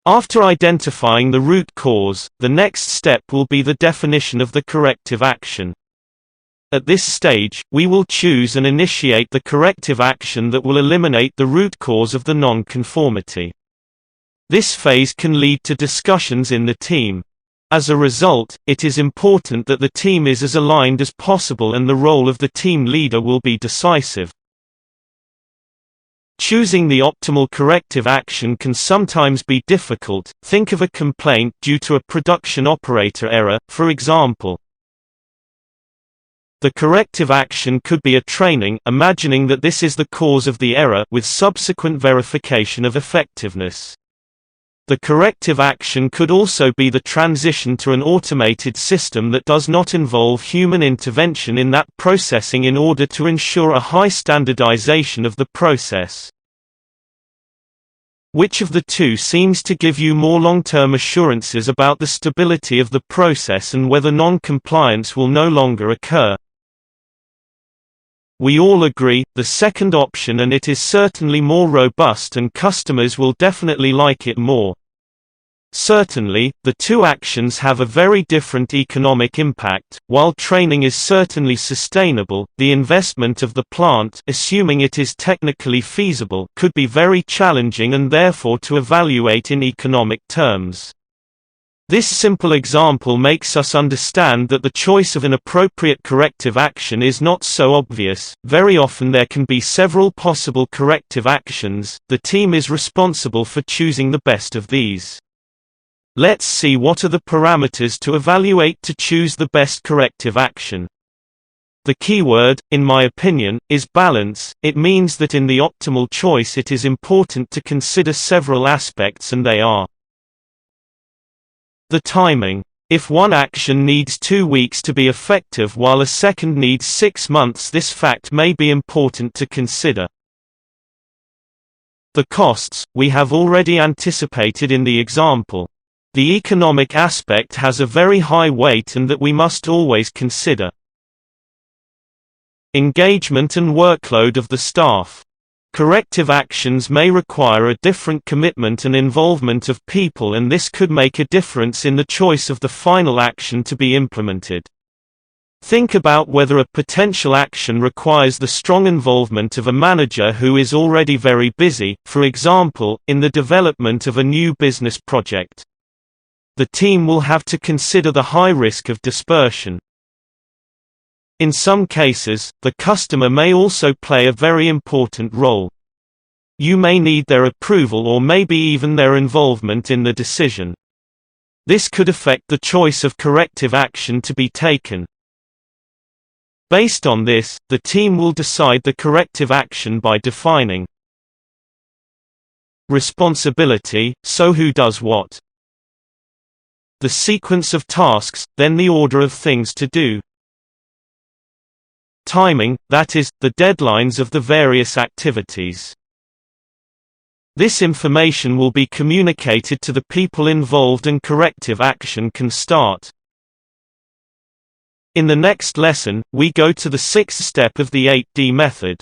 After identifying the root cause, the next step will be the definition of the corrective action. At this stage, we will choose and initiate the corrective action that will eliminate the root cause of the non-conformity. This phase can lead to discussions in the team. As a result, it is important that the team is as aligned as possible, and the role of the team leader will be decisive. Choosing the optimal corrective action can sometimes be difficult. Think of a complaint due to a production operator error, for example. The corrective action could be a training, imagining that this is the cause of the error, with subsequent verification of effectiveness. The corrective action could also be the transition to an automated system that does not involve human intervention in that processing in order to ensure a high standardization of the process. Which of the two seems to give you more long-term assurances about the stability of the process and whether non-compliance will no longer occur? We all agree, the second option, and it is certainly more robust and customers will definitely like it more. Certainly, the two actions have a very different economic impact. While training is certainly sustainable, the investment of the plant, assuming it is technically feasible, could be very challenging and therefore to evaluate in economic terms. This simple example makes us understand that the choice of an appropriate corrective action is not so obvious. Very often there can be several possible corrective actions. The team is responsible for choosing the best of these. Let's see what are the parameters to evaluate to choose the best corrective action. The keyword, in my opinion, is balance. It means that in the optimal choice it is important to consider several aspects, and they are: the timing. If one action needs 2 weeks to be effective while a second needs 6 months, this fact may be important to consider. The costs, we have already anticipated in the example. The economic aspect has a very high weight and that we must always consider. Engagement and workload of the staff. Corrective actions may require a different commitment and involvement of people, and this could make a difference in the choice of the final action to be implemented. Think about whether a potential action requires the strong involvement of a manager who is already very busy, for example, in the development of a new business project. The team will have to consider the high risk of dispersion. In some cases, the customer may also play a very important role. You may need their approval or maybe even their involvement in the decision. This could affect the choice of corrective action to be taken. Based on this, the team will decide the corrective action by defining responsibility, so who does what? The sequence of tasks, then the order of things to do. Timing, that is, the deadlines of the various activities. This information will be communicated to the people involved and corrective action can start. In the next lesson, we go to the 6th step of the 8D method.